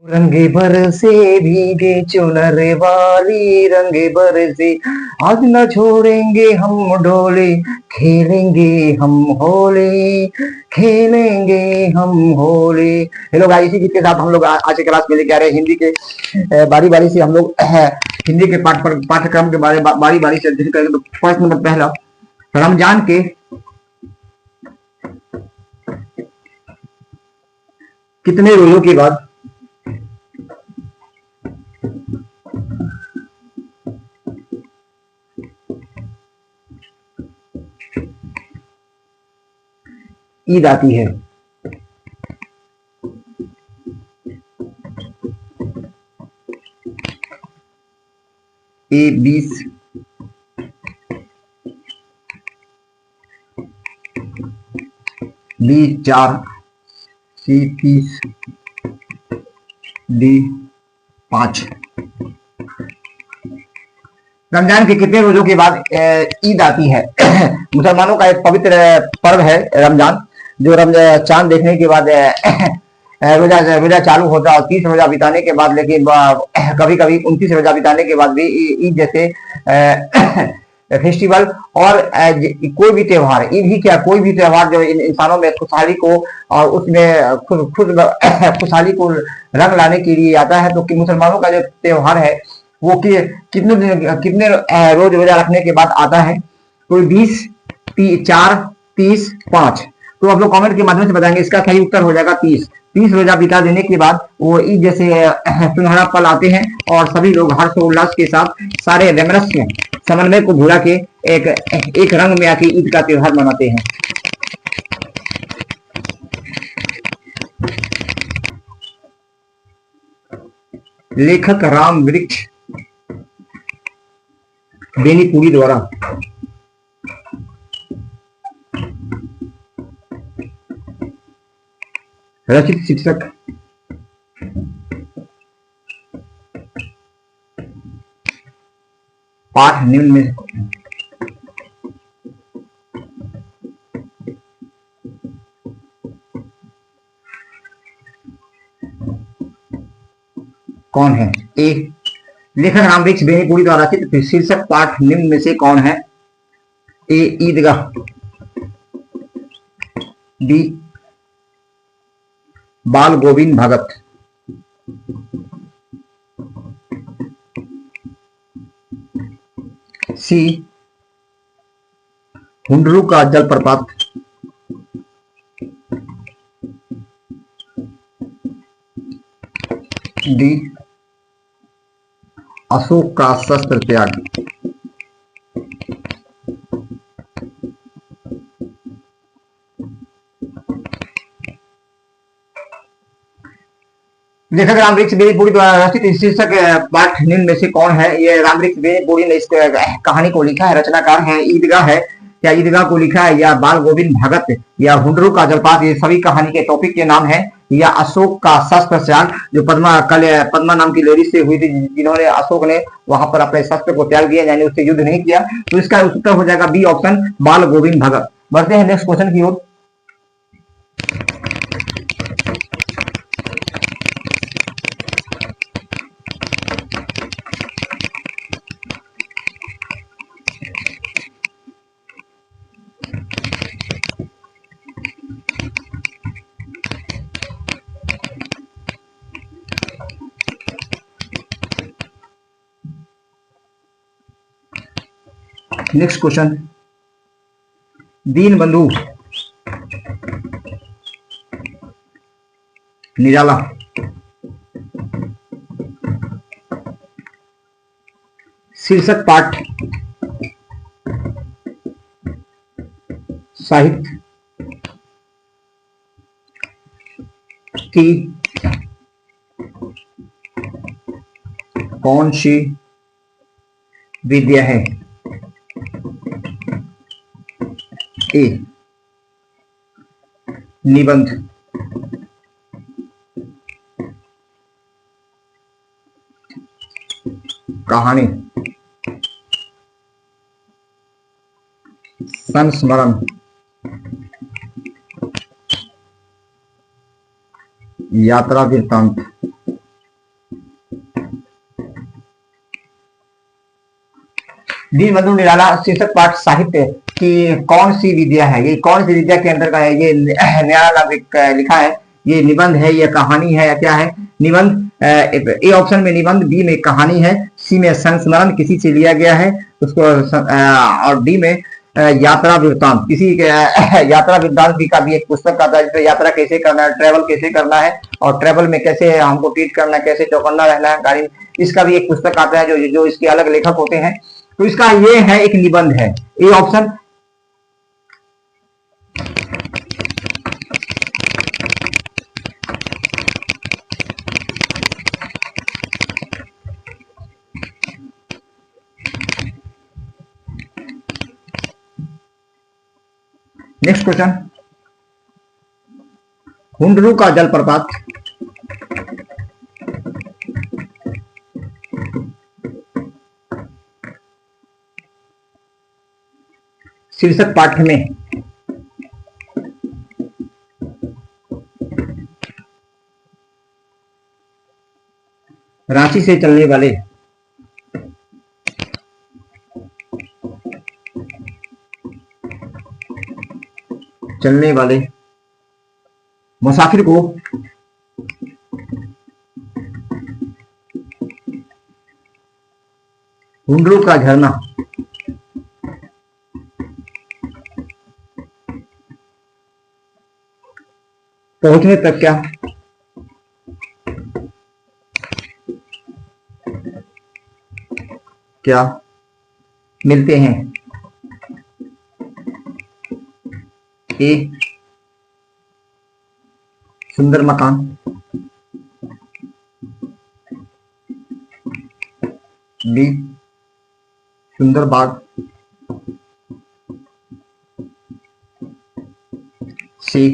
रंगे बरसे भीगे चुनर वाली रंगे बरसे आज न छोड़ेंगे हम डोले खेलेंगे हम होली खेलेंगे हम होली। हेलो गाइस, इसी गीत के साथ हम लोग आज के क्लास में लेके आ रहे हैं हिंदी के बारी बारी से हम लोग हिंदी के पाठ्यक्रम के बारे बारी बारी से अध्ययन करेंगे। तो फर्स्ट नंबर पहला, रमजान के कितने रोजों के बाद ईद आती है? ए 20, बी 4, सी 30, डी 5। रमजान के कितने रोजों के बाद ईद आती है? मुसलमानों का एक पवित्र पर्व है रमजान, जो रमजान चांद देखने के बाद रोजा रोजा चालू होता है और 30 रोजा बिताने के बाद, लेकिन कभी कभी 29 रोजा बिताने के बाद भी ईद जैसे फेस्टिवल और कोई भी त्योहार, ईद ही क्या कोई भी त्योहार जो इंसानों में खुशहाली को और उसमें खुशहाली को रंग लाने के लिए आता है, तो कि मुसलमानों का जो त्योहार है वो कितने रोज रोजा रखने के बाद आता है? कोई 20, 4, 30, 5। तो आप लोग कमेंट के माध्यम से बताएंगे। इसका सही उत्तर हो जाएगा 30। 30 रोजा बिता देने के बाद वो ईद जैसे सुनहरा पल आते हैं और सभी लोग हर्षोल्लास के साथ सारे वैमनस्य समन्वय को भुला के एक रंग में आके ईद का त्योहार मनाते हैं। लेखक राम वृक्ष बेनीपुरी द्वारा रचित शीर्षक पाठ निम्न में कौन है? ए, लेखक राम वृक्ष बेनीपुरी द्वारा रचित शीर्षक पाठ निम्न में से कौन है? ए, ईदगाह, बी, बाल गोविंद भगत, सी, हुंडरू का जलप्रपात, डी, अशोक का शस्त्र त्याग। लेखक राम वृक्ष बेनीपुरी द्वारा रचित शीर्षक पाठ निम्न में से कौन है? ये राम वृक्ष बेनीपुरी ने इस कहानी को लिखा है। रचनाकार है ईदगाह है, या ईदगाह को लिखा है, या बाल गोविंद भगत, या हुंडरू का जलपात, ये सभी कहानी के टॉपिक के नाम है, या अशोक का शस्त्र त्याग, जो पद्मा नाम की लेडी से हुई थी, जिन्होंने अशोक ने वहां पर अपने शस्त्र को त्याग दिया, यानी उससे युद्ध नहीं किया। तो इसका उत्तर हो जाएगा बी ऑप्शन, बाल गोविंद भगत। बढ़ते हैं नेक्स्ट क्वेश्चन की ओर। नेक्स्ट क्वेश्चन, दीनबंधु निराला शीर्षक पाठ साहित्य की कौन सी विद्या है? ए, निबंध, कहानी, संस्मरण, यात्रा वृत्तांत। दीनबंधु निराला शीर्षक पाठ साहित्य की कौन सी विद्या है, ये कौन सी विद्या के अंदर का है, ये निराला लिखा है, ये निबंध है, ये कहानी है या क्या है? निबंध। ए ऑप्शन में निबंध, बी में कहानी है, सी में संस्मरण किसी से लिया गया है उसको, और डी में यात्रा वृत्तांत किसी यात्रा वृत्तांत भी का भी एक पुस्तक आता है जिसमें यात्रा कैसे करना है, ट्रेवल कैसे करना है और ट्रेवल में कैसे हमको ट्रीट करना है, कैसे चौकन्ना रहना है गाड़ी, इसका भी एक पुस्तक आता है जो इसके अलग लेखक होते हैं। तो इसका ये है एक निबंध है, ये ऑप्शन। नेक्स्ट क्वेश्चन, हुंडरू का जलप्रपात शीर्षक पाठ में रांची से चलने वाले मुसाफिर को हुंडरू का झरना पहुंचने तक क्या मिलते हैं? ए सुंदर मकान, बी सुंदर बाग, सी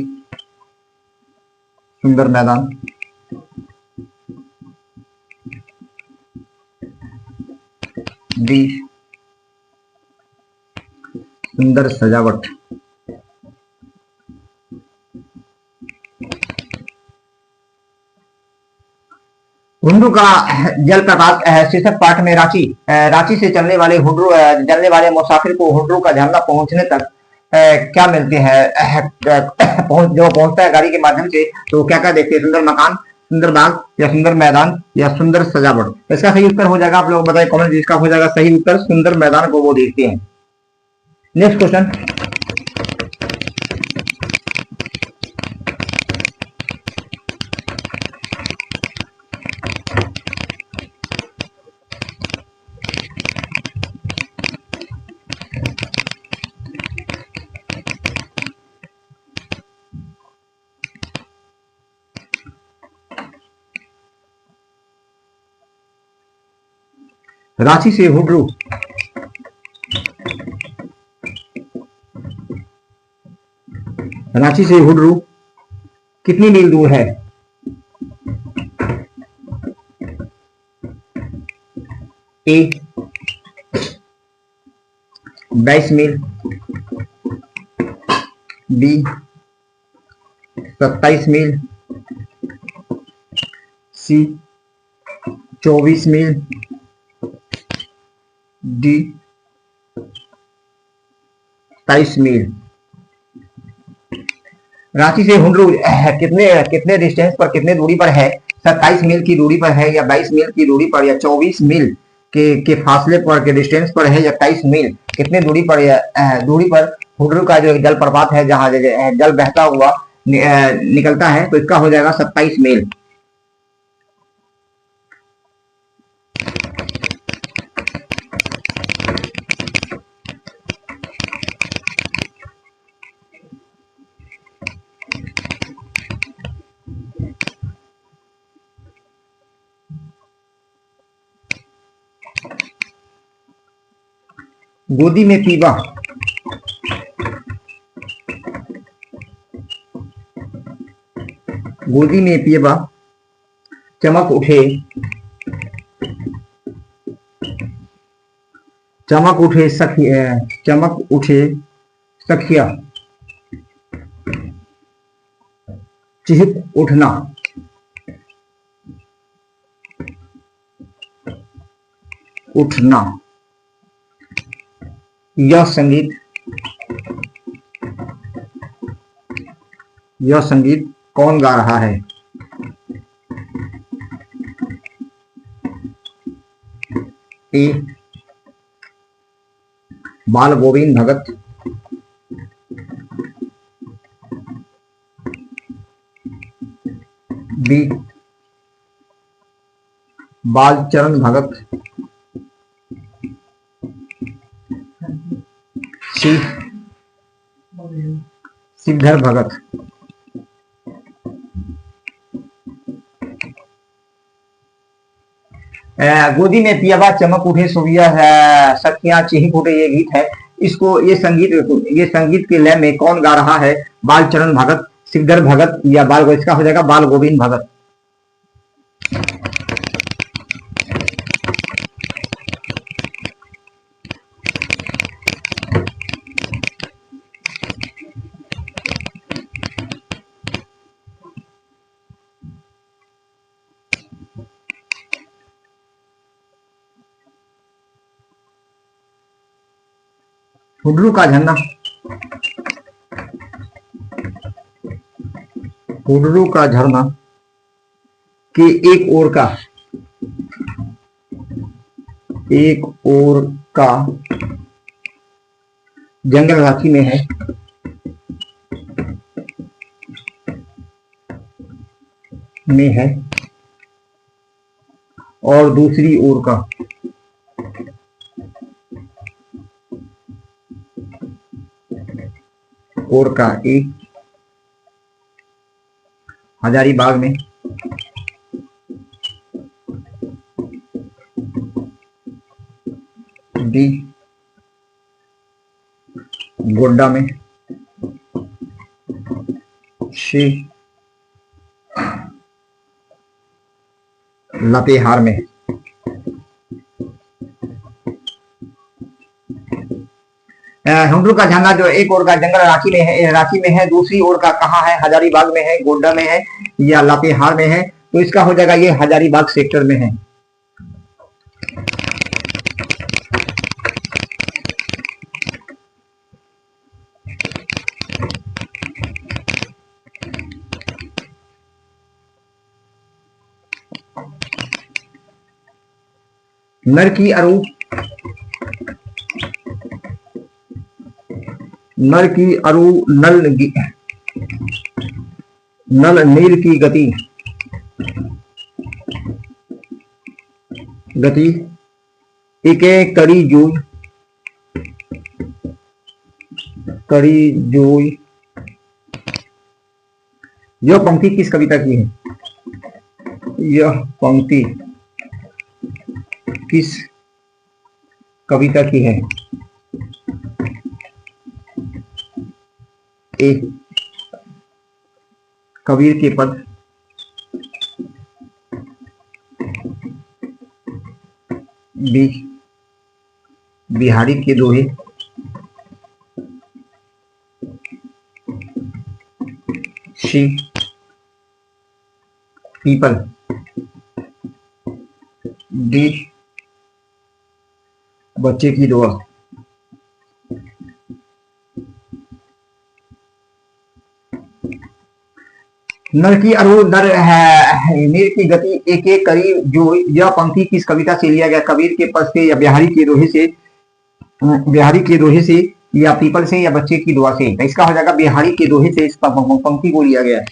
सुंदर मैदान, डी सुंदर सजावट। हुंडरू का जलप्रपात शीर्षक पाठ में रांची से चलने वाले मुसाफिर को हुंडरू का झरना पहुंचने तक क्या मिलते हैं? जो पहुंचता है गाड़ी के माध्यम से तो क्या क्या देखते हैं? सुंदर मकान, सुंदर बाग या सुंदर मैदान या सुंदर सजावट। इसका सही उत्तर हो जाएगा, आप लोग बताएं कमेंट, जिसका हो जाएगा सही उत्तर सुंदर मैदान को वो देखते हैं। नेक्स्ट क्वेश्चन, रांची से हुंडरू कितनी मील दूर है? ए 22 मील, बी 27 मील, सी 24 मील, डी 23 मील। रांची से हुंडरू कितने डिस्टेंस पर, कितने दूरी पर है? 27 मील की दूरी पर है या 22 मील की दूरी पर या 24 मील के फासले पर, के डिस्टेंस पर है या 23 मील कितने दूरी पर हुंडरू का जो जलप्रपात है जहां जल बहता हुआ निकलता है, तो इसका हो जाएगा 27 मील। गोदी में पीबा, गोदी में पीबा चमक उठे सखिया, चिहिप उठना, यह संगीत कौन गा रहा है? ए बाल गोविंद भगत, बी बालचरण भगत, सी सिद्धर भगत। गोदी में पियावा चमक उठे सोविया है, सखियां चीख उठे, ये गीत है। इसको ये संगीत के लय में कौन गा रहा है? बालचरण भगत, सिद्धर भगत या इसका हो जाएगा बाल गोविंद भगत। हुडरू का झरना, हुडरू का झरना के एक ओर का जंगल राखी में है और दूसरी ओर का एक हजारीबाग में, डी गोड्डा में, सी लातेहार में। हुडरू का झरना जो एक ओर का जंगल रांची में है, दूसरी ओर का कहाँ है? हजारीबाग में है, गोड्डा में है या लातेहार में है? तो इसका हो जाएगा ये हजारीबाग सेक्टर में है। नर की अरु नल नील की गति इके करी जोई। यह पंक्ति किस कविता की है? यह पंक्ति किस कविता की है? ए कबीर के पद, बी बिहारी के दोहे, सी पीपल, डी बच्चे की दुआ। नर की अरु नर है नीर की गति एक एक करी जो। यह पंक्ति किस कविता से लिया गया? कबीर के पद से या बिहारी के दोहे से या पीपल से या बच्चे की दुआ से? इसका हो जाएगा बिहारी के दोहे से इस पंक्ति को लिया गया है।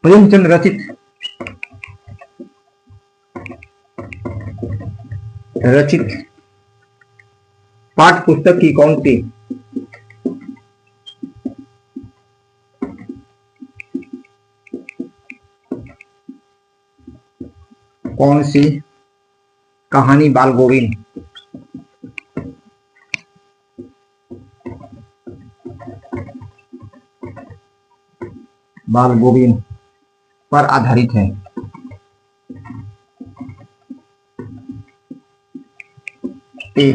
प्रेमचंद रचित पाठ पुस्तक की कौन सी कहानी बाल गोविंद पर आधारित है? ए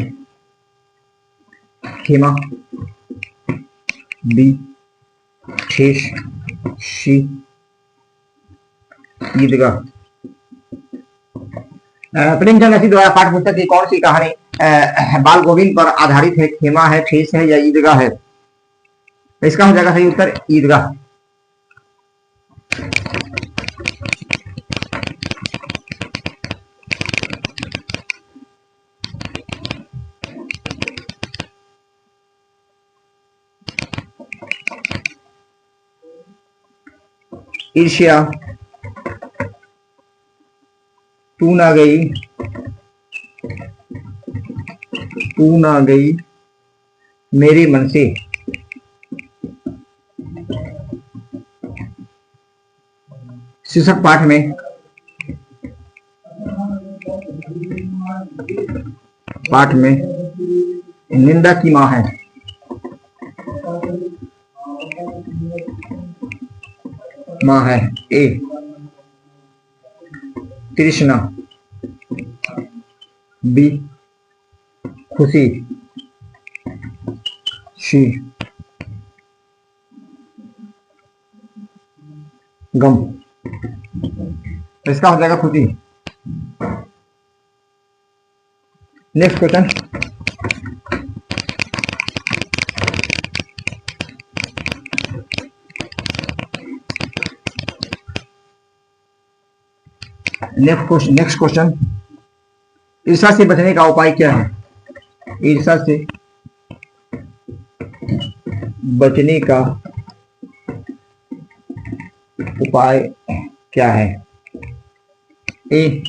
खेमा, बी ठेस, सी ईदगाह। प्रेमचंद असी द्वारा पाठ्य पुस्तक की कौन सी कहानी बाल गोविंद पर आधारित है? खेमा है, ठेस है या ईदगाह है? इसका हो जाएगा सही उत्तर ईदगाह। ईर्ष्या तू ना गई मेरे मन से, शीर्षक पाठ में निंदा की मां है। ए तृष्णा, बी खुशी, सी गम। इसका हो जाएगा खुशी। नेक्स्ट क्वेश्चन, नेक्स्ट क्वेश्चन, ईर्ष्या से बचने का उपाय क्या है? ईर्ष्या से बचने का उपाय क्या है? ए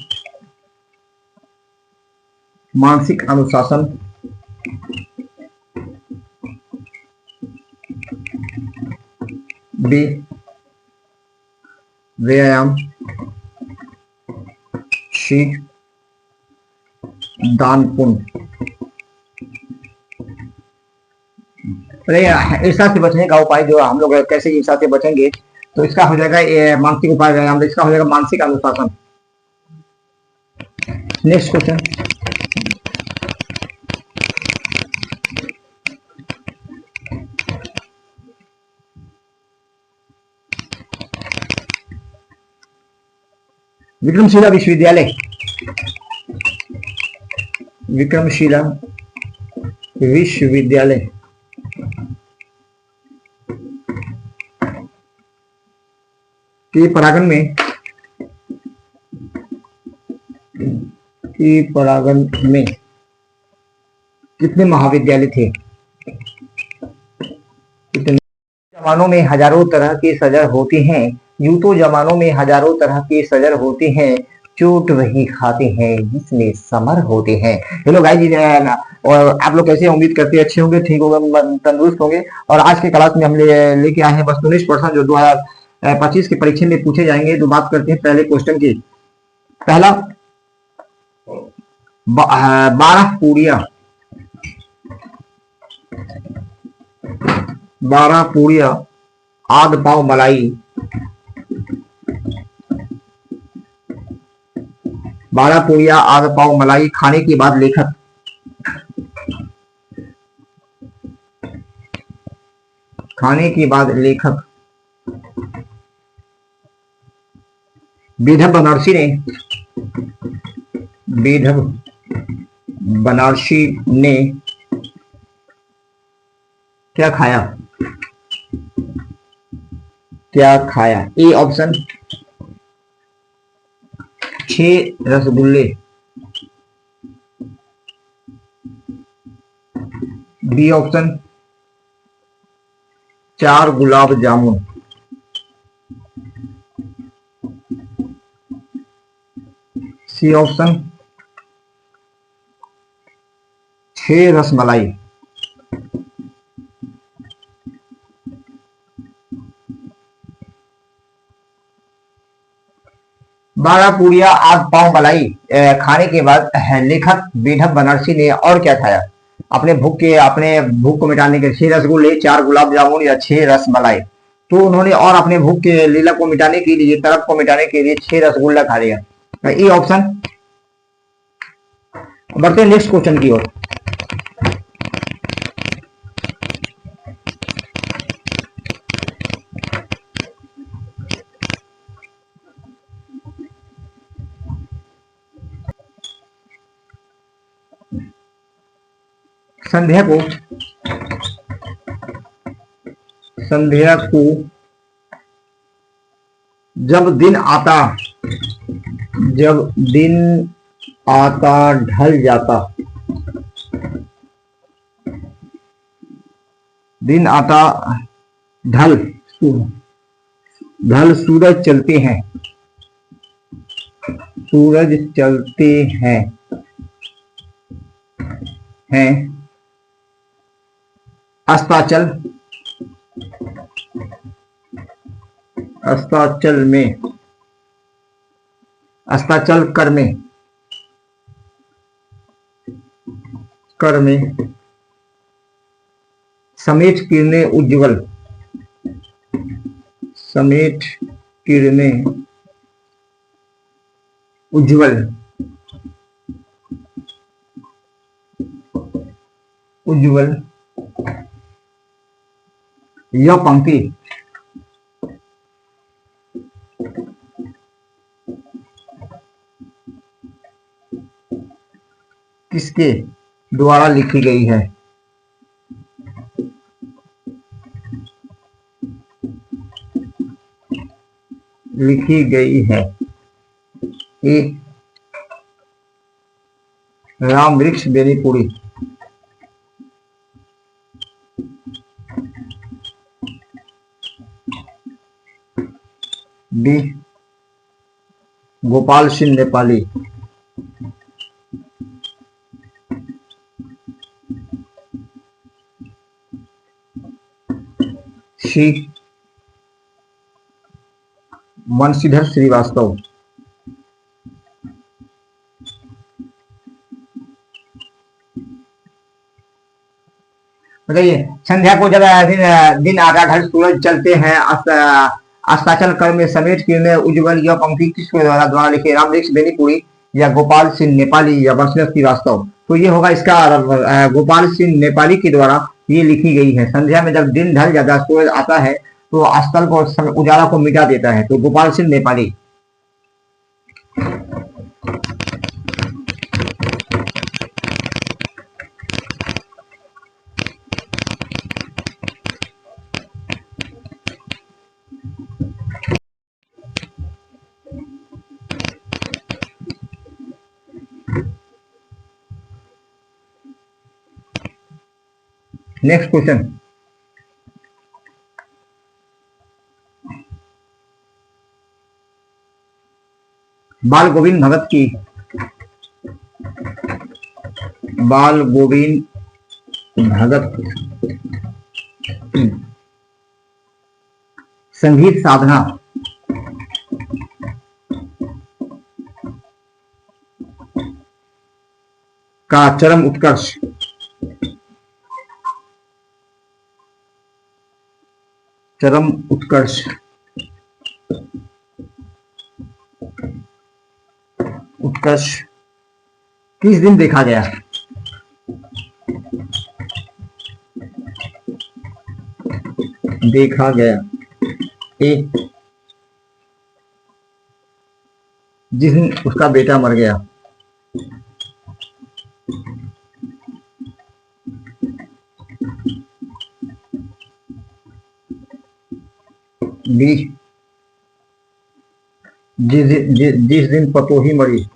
मानसिक अनुशासन, बी व्यायाम, सी दान पुण्य। ईर्ष्या से बचने का उपाय जो हम लोग कैसे ईर्ष्या से बचेंगे, तो इसका हो जाएगा मानसिक उपाय व्यायाम, इसका हो जाएगा मानसिक अनुशासन। नेक्स्ट क्वेश्चन, विक्रमशिला विश्वविद्यालय के परागण में कितने महाविद्यालय थे? जमानों में हजारों तरह की सजर होती हैं, यूं तो जमानों में हजारों तरह की सजर होती हैं, चोट वही खाते हैं जिसमें समर होते हैं। हेलो गाइस, और आप लोग कैसे? उम्मीद करते हैं अच्छे होंगे, ठीक होंगे, तंदुरुस्त होंगे। और आज के क्लास में हम लेके आए हैं वस्तुनिष्ठ प्रश्न जो 2025 की परीक्षा में पूछे जाएंगे। तो बात करते हैं पहले क्वेश्चन की। पहला, 12 पूड़िया आध पाव मलाई, 12 पूड़िया आध पाव मलाई खाने के बाद लेखक बेढब बनारसी ने क्या खाया? ए ऑप्शन 6 रसगुल्ले, B option 4 gulab jamun, C option 6 rasmalai. बारह पूड़िया आध पाव मलाई खाने के बाद लेखक बेढब बनारसी ने और क्या खाया? अपने भूख को मिटाने के 6 रसगुल्ले, 4 गुलाब जामुन या 6 रसमलाई। तो उन्होंने और अपने भूख के लीला को मिटाने के लिए, तरफ को मिटाने के लिए 6 रसगुल्ला खा लिया। ये ऑप्शन। बढ़ते हैं नेक्स्ट क्वेश्चन की ओर। संध्या को जब दिन आता ढल जाता, दिन आता ढल सूरज चलते हैं अस्ताचल कर में समेत किरणें उज्ज्वल यह पंक्ति किसके द्वारा लिखी गई है? ए राम वृक्ष बेनीपुरी, बी गोपाल सिंह नेपाली, सी बंशीधर श्रीवास्तव। बताइए, संध्या को जब दिन आता ढल सूरज चलते हैं अस्ताचल कर में समेट किरणें उज्ज्वल, यह पंक्ति किसके द्वारा लिखे? राम वृक्ष बेनीपुरी या गोपाल सिंह नेपाली या बंशीधर श्रीवास्तव? तो ये होगा इसका गोपाल सिंह नेपाली के द्वारा ये लिखी गई है। संध्या में जब दिन ढल जाता है, सूरज आता है तो अस्ताचल को उजाला को मिटा देता है। तो गोपाल सिंह नेपाली। नेक्स्ट क्वेश्चन, बाल गोविंद भगत की संगीत साधना का चरम उत्कर्ष किस दिन देखा गया? ए जिस दिन उसका बेटा मर गया, बी जिस दिन पतोही मरी,